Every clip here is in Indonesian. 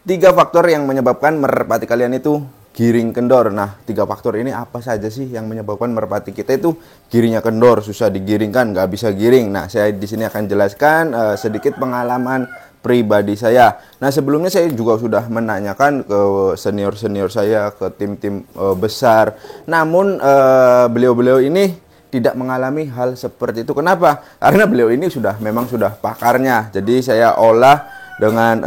Tiga faktor yang menyebabkan merpati kalian itu giring kendor. Nah, tiga faktor ini apa saja sih yang menyebabkan merpati kita itu giringnya kendor, susah digiringkan, nggak bisa giring. Nah, saya di sini akan jelaskan sedikit pengalaman pribadi saya. Nah, sebelumnya saya juga sudah menanyakan ke senior-senior saya, ke tim-tim besar. Namun beliau-beliau ini tidak mengalami hal seperti itu. Kenapa? Karena beliau ini memang sudah pakarnya. Jadi saya olah dengan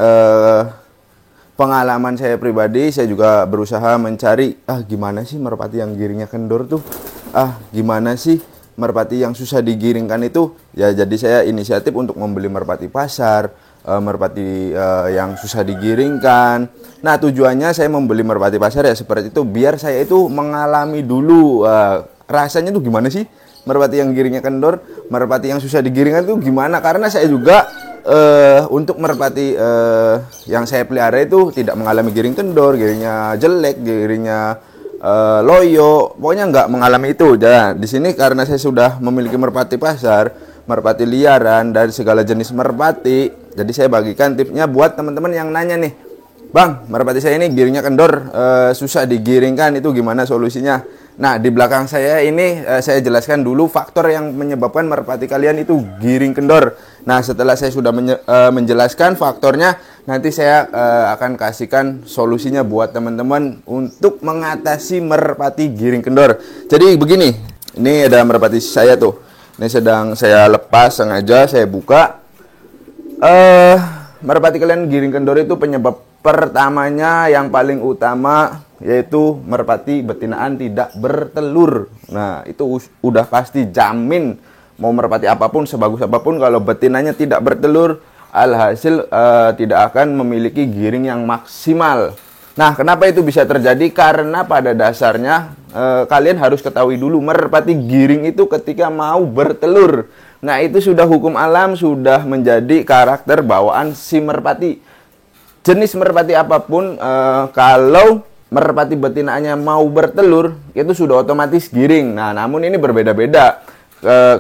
pengalaman saya pribadi. Saya juga berusaha mencari gimana sih merpati yang giringnya kendor tuh, gimana sih merpati yang susah digiringkan itu. Ya, jadi saya inisiatif untuk membeli merpati pasar, merpati yang susah digiringkan. Nah, tujuannya saya membeli merpati pasar ya seperti itu, biar saya itu mengalami dulu rasanya tuh gimana sih merpati yang giringnya kendor, merpati yang susah digiringkan itu gimana. Karena saya juga untuk merpati yang saya pelihara itu tidak mengalami giring kendor, giringnya jelek, giringnya loyo, pokoknya nggak mengalami itu. Dan di sini karena saya sudah memiliki merpati pasar, merpati liaran, dan segala jenis merpati, jadi saya bagikan tipsnya buat teman-teman yang nanya nih, Bang, merpati saya ini giringnya kendor, susah digiringkan, itu gimana solusinya? Nah, di belakang saya ini saya jelaskan dulu faktor yang menyebabkan merpati kalian itu giring kendor. Nah, setelah saya sudah menjelaskan faktornya, nanti saya akan kasihkan solusinya buat teman-teman untuk mengatasi merpati giring kendor. Jadi begini, ini ada merpati saya tuh. Ini sedang saya lepas sengaja, saya buka. Merpati kalian giring kendor itu penyebab pertamanya yang paling utama yaitu merpati betinaan tidak bertelur. Nah, itu udah pasti jamin, mau merpati apapun, sebagus apapun, kalau betinanya tidak bertelur, alhasil tidak akan memiliki giring yang maksimal. Nah, kenapa itu bisa terjadi? Karena pada dasarnya kalian harus ketahui dulu, merpati giring itu ketika mau bertelur. Nah, itu sudah hukum alam, sudah menjadi karakter bawaan si merpati. Jenis merpati apapun, kalau merpati betinaannya mau bertelur, itu sudah otomatis giring. Nah, namun ini berbeda-beda.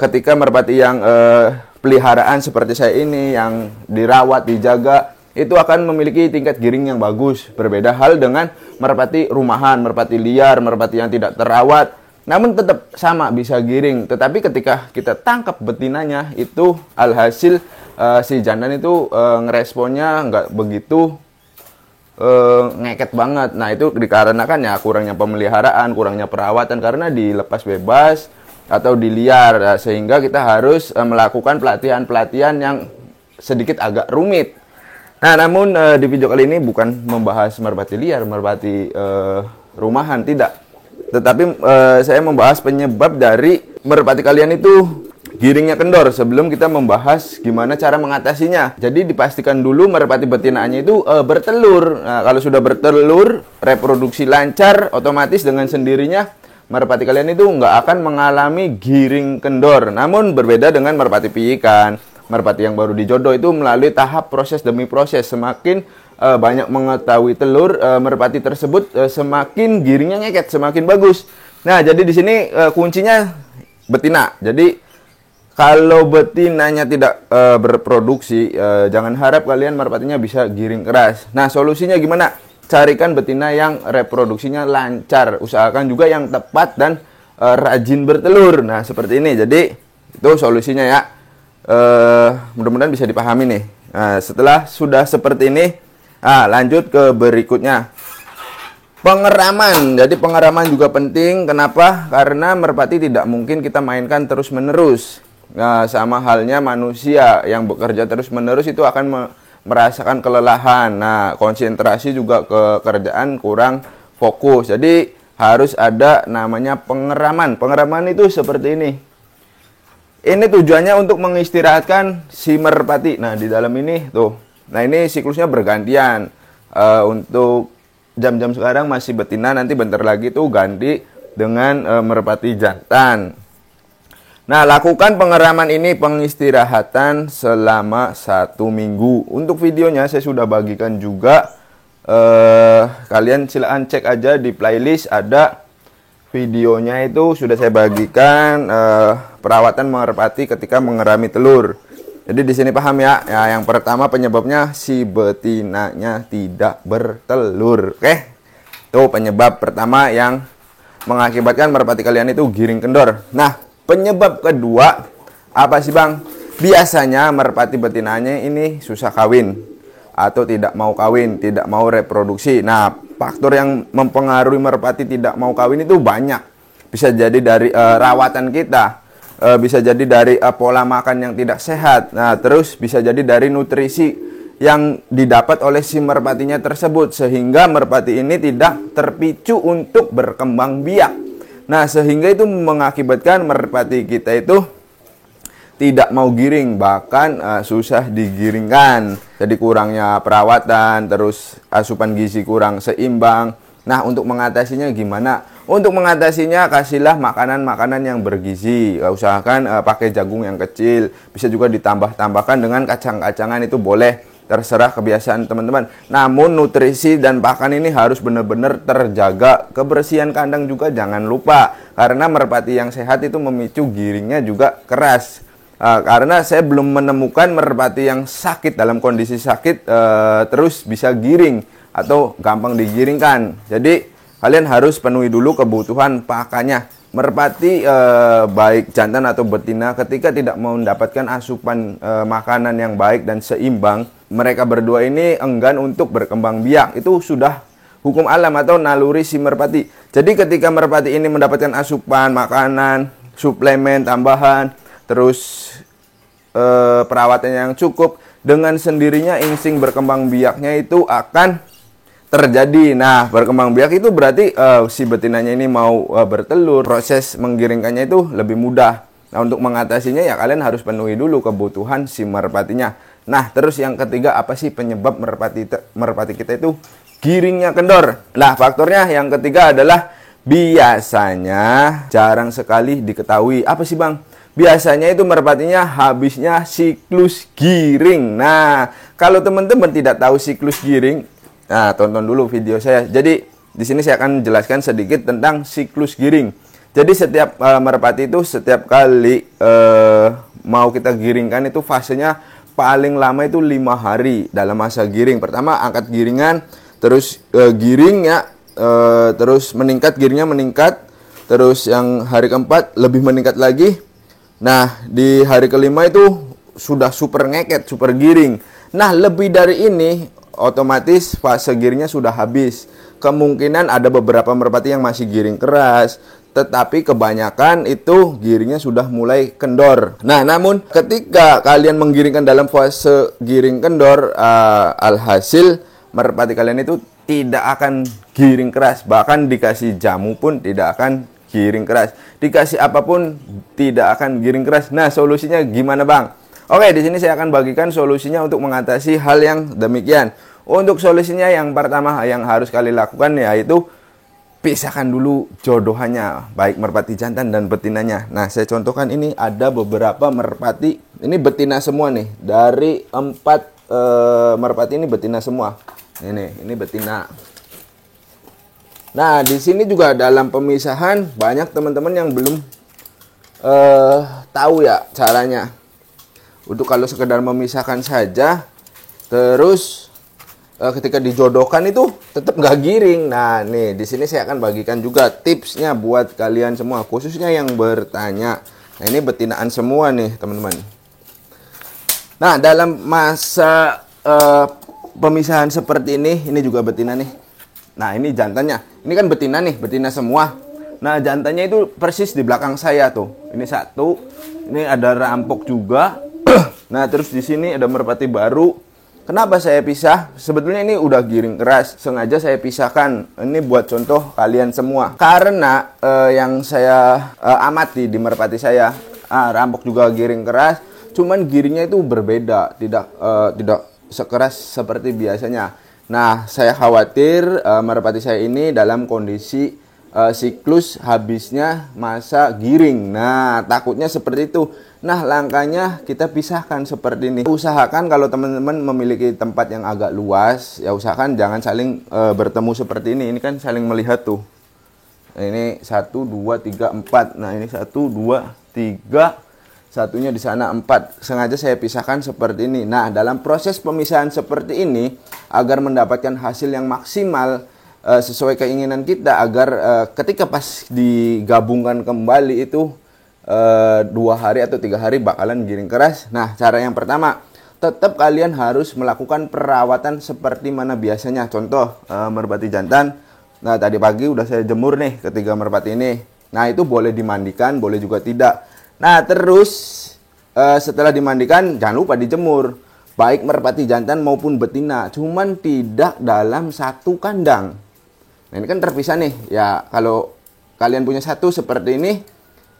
Ketika merpati yang peliharaan seperti saya ini, yang dirawat, dijaga, itu akan memiliki tingkat giring yang bagus. Berbeda hal dengan merpati rumahan, merpati liar, merpati yang tidak terawat, namun tetap sama bisa giring. Tetapi ketika kita tangkap betinanya, itu alhasil si jantan itu ngeresponnya nggak begitu ngeket banget. Nah, itu dikarenakan ya kurangnya pemeliharaan, kurangnya perawatan, karena dilepas bebas atau diliar, sehingga kita harus melakukan pelatihan-pelatihan yang sedikit agak rumit. Nah, namun di video kali ini bukan membahas merpati liar, merpati rumahan, tidak. Tetapi saya membahas penyebab dari merpati kalian itu giringnya kendor sebelum kita membahas gimana cara mengatasinya. Jadi dipastikan dulu merpati betinaannya itu bertelur. Nah, kalau sudah bertelur, reproduksi lancar, otomatis dengan sendirinya merpati kalian itu nggak akan mengalami giring kendor. Namun berbeda dengan merpati piikan, merpati yang baru dijodoh, itu melalui tahap proses demi proses. Semakin banyak mengetahui telur, merpati tersebut semakin giringnya ngeket, semakin bagus. Nah, jadi di sini kuncinya betina. Jadi kalau betinanya tidak berproduksi, jangan harap kalian merpatinya bisa giring keras. Nah, solusinya gimana? Carikan betina yang reproduksinya lancar. Usahakan juga yang tepat dan rajin bertelur. Nah, seperti ini. Jadi, itu solusinya ya. Mudah-mudahan bisa dipahami nih. Nah, setelah sudah seperti ini, lanjut ke berikutnya. Pengeraman. Jadi pengeraman juga penting. Kenapa? Karena merpati tidak mungkin kita mainkan terus-menerus. Nah, sama halnya manusia yang bekerja terus-menerus itu akan merasakan kelelahan. Nah, konsentrasi juga ke kerjaan kurang fokus. Jadi harus ada namanya pengeraman. Pengeraman itu seperti ini. Ini tujuannya untuk mengistirahatkan si merpati. Nah, di dalam ini tuh. Nah, ini siklusnya bergantian. Untuk jam-jam sekarang masih betina, nanti bentar lagi tuh ganti dengan merpati jantan. Nah, lakukan pengeraman ini, pengistirahatan selama 1 minggu. Untuk videonya saya sudah bagikan juga. Kalian silakan cek aja di playlist, ada videonya, itu sudah saya bagikan perawatan merpati ketika mengerami telur. Jadi di sini paham ya. Ya, yang pertama penyebabnya si betinanya tidak bertelur. Oke. Itu penyebab pertama yang mengakibatkan merpati kalian itu giring kendor. Nah, penyebab kedua apa sih, Bang? Biasanya merpati betinanya ini susah kawin atau tidak mau kawin, tidak mau reproduksi. Nah, faktor yang mempengaruhi merpati tidak mau kawin itu banyak. Bisa jadi dari rawatan kita. Bisa jadi dari pola makan yang tidak sehat. Nah, terus bisa jadi dari nutrisi yang didapat oleh si merpatinya tersebut, sehingga merpati ini tidak terpicu untuk berkembang biak. Nah, sehingga itu mengakibatkan merpati kita itu tidak mau giring, bahkan susah digiringkan. Jadi kurangnya perawatan, terus asupan gizi kurang seimbang. Nah, untuk mengatasinya gimana? Untuk mengatasinya kasihlah makanan-makanan yang bergizi. Usahakan pakai jagung yang kecil. Bisa juga ditambah-tambahkan dengan kacang-kacangan, itu boleh. Terserah kebiasaan teman-teman. Namun nutrisi dan pakan ini harus benar-benar terjaga. Kebersihan kandang juga jangan lupa. Karena merpati yang sehat itu memicu giringnya juga keras. Karena saya belum menemukan merpati yang sakit, dalam kondisi sakit terus bisa giring atau gampang digiringkan. Jadi kalian harus penuhi dulu kebutuhan pakannya. Merpati baik jantan atau betina ketika tidak mendapatkan asupan makanan yang baik dan seimbang, mereka berdua ini enggan untuk berkembang biak. Itu sudah hukum alam atau naluri si merpati. Jadi ketika merpati ini mendapatkan asupan makanan, suplemen tambahan, terus perawatannya yang cukup, dengan sendirinya insting berkembang biaknya itu akan terjadi. Nah, berkembang biak itu berarti si betinanya ini mau bertelur, proses menggiringkannya itu lebih mudah. Nah, untuk mengatasinya ya kalian harus penuhi dulu kebutuhan si merpatinya. Nah, terus yang ketiga apa sih penyebab merpati kita itu giringnya kendor? Nah, faktornya yang ketiga adalah biasanya jarang sekali diketahui. Apa sih, Bang? Biasanya itu merpatinya habisnya siklus giring. Nah, kalau teman-teman tidak tahu siklus giring, nah, tonton dulu video saya. Jadi, di sini saya akan jelaskan sedikit tentang siklus giring. Jadi, setiap merpati itu setiap kali mau kita giringkan itu fasenya paling lama itu 5 hari dalam masa giring. Pertama, angkat giringan, terus giringnya, terus meningkat, giringnya meningkat. Terus yang hari keempat lebih meningkat lagi. Nah, di hari kelima itu sudah super ngeket, super giring. Nah, lebih dari ini otomatis fase giringnya sudah habis. Kemungkinan ada beberapa merpati yang masih giring keras, tetapi kebanyakan itu giringnya sudah mulai kendor. Nah, namun ketika kalian menggiringkan dalam fase giring kendor, alhasil merpati kalian itu tidak akan giring keras. Bahkan dikasih jamu pun tidak akan giring keras. Dikasih apapun tidak akan giring keras. Nah, solusinya gimana, Bang? Oke, di sini saya akan bagikan solusinya untuk mengatasi hal yang demikian. Untuk solusinya yang pertama yang harus kalian lakukan yaitu pisahkan dulu jodohannya, baik merpati jantan dan betinanya. Nah, saya contohkan ini ada beberapa merpati. Ini betina semua nih. Dari 4 merpati ini betina semua. Ini betina. Nah, di sini juga dalam pemisahan banyak teman-teman yang belum tahu ya caranya. Untuk kalau sekedar memisahkan saja, terus ketika dijodohkan itu tetap nggak giring. Nah, nih di sini saya akan bagikan juga tipsnya buat kalian semua, khususnya yang bertanya. Nah, ini betinaan semua nih, teman-teman. Nah, dalam masa pemisahan seperti ini juga betina nih. Nah, ini jantannya. Ini kan betina nih, betina semua. Nah, jantannya itu persis di belakang saya tuh. Ini satu. Ini ada rampok juga. Nah, terus di sini ada merpati baru. Kenapa saya pisah? Sebetulnya ini udah giring keras. Sengaja saya pisahkan. Ini buat contoh kalian semua. Karena yang saya amati di merpati saya, rampok juga giring keras. Cuman giringnya itu berbeda. Tidak sekeras seperti biasanya. Nah, saya khawatir merpati saya ini dalam kondisi siklus habisnya masa giring. Nah, takutnya seperti itu. Nah, langkahnya kita pisahkan seperti ini. Usahakan kalau teman-teman memiliki tempat yang agak luas, ya usahakan jangan saling bertemu seperti ini. Ini kan saling melihat tuh. Nah, ini 1, 2, 3, 4. Nah, ini 1, 2, 3, satunya di sana 4. Sengaja saya pisahkan seperti ini. Nah, dalam proses pemisahan seperti ini agar mendapatkan hasil yang maksimal sesuai keinginan kita, agar ketika pas digabungkan kembali itu 2 hari atau 3 hari bakalan giring keras. Nah, cara yang pertama, tetap kalian harus melakukan perawatan seperti mana biasanya. Contoh, merpati jantan. Nah, tadi pagi udah saya jemur nih ketiga merpati ini. Nah, itu boleh dimandikan, boleh juga tidak. Nah, terus setelah dimandikan jangan lupa dijemur, baik merpati jantan maupun betina, cuman tidak dalam satu kandang. Nah, ini kan terpisah nih. Ya, kalau kalian punya satu seperti ini,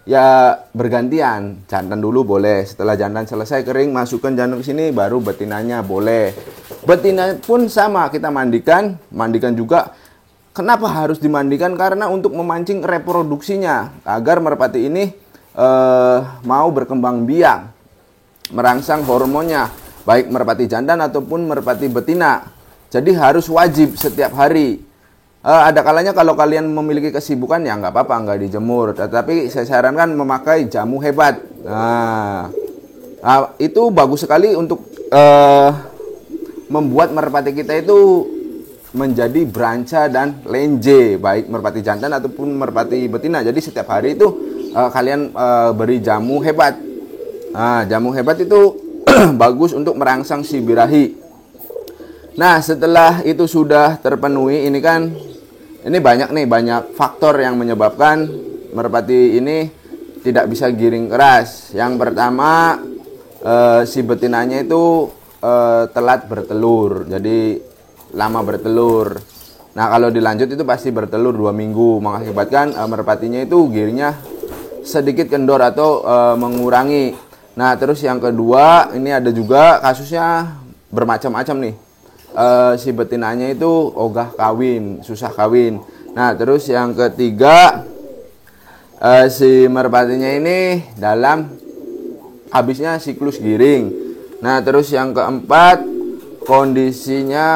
ya bergantian. Jantan dulu boleh. Setelah jantan selesai kering, masukkan jantan ke sini, baru betinanya boleh. Betina pun sama, kita mandikan juga. Kenapa harus dimandikan? Karena untuk memancing reproduksinya, agar merpati ini mau berkembang biak, merangsang hormonnya, baik merpati jantan ataupun merpati betina. Jadi harus wajib setiap hari. Ada kalanya kalau kalian memiliki kesibukan, ya nggak apa-apa, nggak dijemur. Tetapi saya sarankan memakai jamu hebat. Nah, itu bagus sekali untuk membuat merpati kita itu menjadi branca dan lenje, baik merpati jantan ataupun merpati betina. Jadi setiap hari itu kalian beri jamu hebat. Nah, jamu hebat itu bagus untuk merangsang si birahi. Nah, setelah itu sudah terpenuhi, ini banyak faktor yang menyebabkan merpati ini tidak bisa giring keras. Yang pertama, si betinanya itu telat bertelur, jadi lama bertelur. Nah, kalau dilanjut itu pasti bertelur 2 minggu, mengakibatkan merpatinya itu giringnya sedikit kendor atau mengurangi. Nah, terus yang kedua, ini ada juga kasusnya bermacam-macam nih. Si betinanya itu ogah kawin, susah kawin. Nah, terus yang ketiga, si merpatinya ini dalam habisnya siklus giring. Nah, terus yang keempat, kondisinya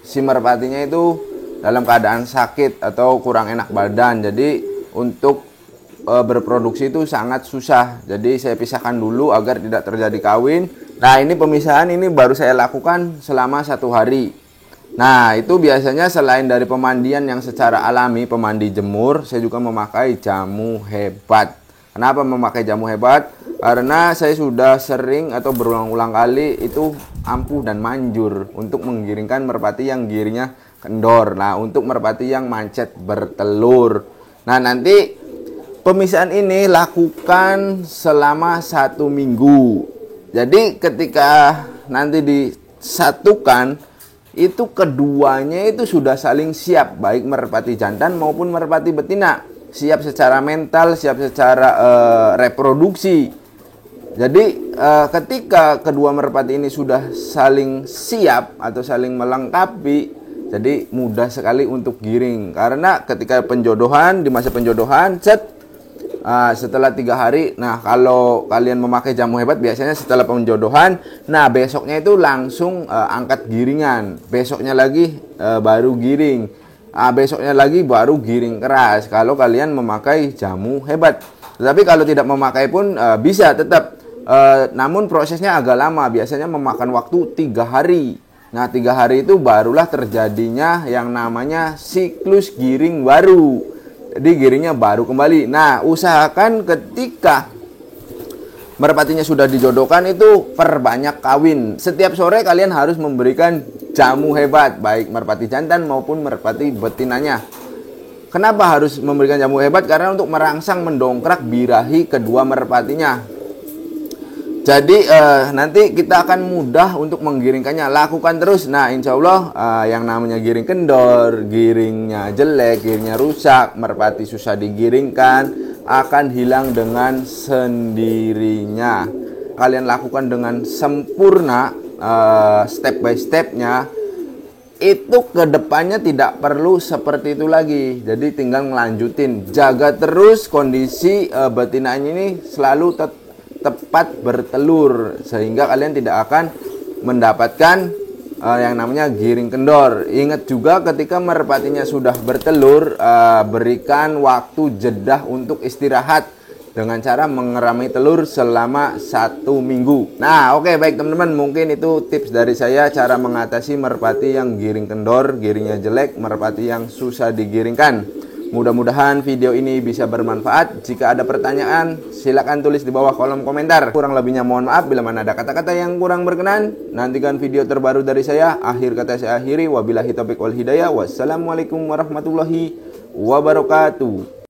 si merpatinya itu dalam keadaan sakit atau kurang enak badan. Jadi untuk berproduksi itu sangat susah. Jadi saya pisahkan dulu agar tidak terjadi kawin. Nah, ini pemisahan ini baru saya lakukan selama 1 hari. Nah, itu biasanya selain dari pemandian yang secara alami, pemandi jemur, saya juga memakai jamu hebat. Kenapa memakai jamu hebat? Karena saya sudah sering atau berulang-ulang kali itu ampuh dan manjur untuk menggiringkan merpati yang giringnya kendor. Nah, untuk merpati yang mancet bertelur. Nah, nanti pemisahan ini lakukan selama 1 minggu. Jadi ketika nanti disatukan, itu keduanya itu sudah saling siap, baik merpati jantan maupun merpati betina. Siap secara mental, siap secara reproduksi. Jadi ketika kedua merpati ini sudah saling siap atau saling melengkapi, jadi mudah sekali untuk giring. Karena ketika penjodohan, di masa penjodohan, setelah 3 hari, nah kalau kalian memakai jamu hebat biasanya setelah penjodohan, nah besoknya itu langsung angkat giringan, besoknya lagi baru giring, besoknya lagi baru giring keras kalau kalian memakai jamu hebat. Tetapi kalau tidak memakai pun bisa tetap, namun prosesnya agak lama, biasanya memakan waktu 3 hari. Nah, 3 hari itu barulah terjadinya yang namanya siklus giring baru. Jadi giringnya baru kembali. Nah, usahakan ketika merpatinya sudah dijodohkan itu perbanyak kawin. Setiap sore kalian harus memberikan jamu hebat, baik merpati jantan maupun merpati betinanya. Kenapa harus memberikan jamu hebat? Karena untuk merangsang mendongkrak birahi kedua merpatinya. Jadi nanti kita akan mudah untuk menggiringkannya. Lakukan terus. Nah, insya Allah yang namanya giring kendor, giringnya jelek, giringnya rusak, merpati susah digiringkan, akan hilang dengan sendirinya. Kalian lakukan dengan sempurna, step by stepnya. Itu kedepannya tidak perlu seperti itu lagi. Jadi tinggal ngelanjutin. Jaga terus kondisi betinanya ini selalu tepat bertelur, sehingga kalian tidak akan mendapatkan yang namanya giring kendor. Ingat juga ketika merpatinya sudah bertelur, berikan waktu jeda untuk istirahat. dengan cara mengerami telur selama 1 minggu. Nah, oke, baik teman-teman, mungkin itu tips dari saya cara mengatasi merpati yang giring kendor, giringnya jelek, merpati yang susah digiringkan. Mudah-mudahan video ini bisa bermanfaat. Jika ada pertanyaan, silakan tulis di bawah kolom komentar. Kurang lebihnya mohon maaf bila mana ada kata-kata yang kurang berkenan. Nantikan video terbaru dari saya. Akhir kata saya akhiri, wabillahi taufiq wal hidayah. Wassalamualaikum warahmatullahi wabarakatuh.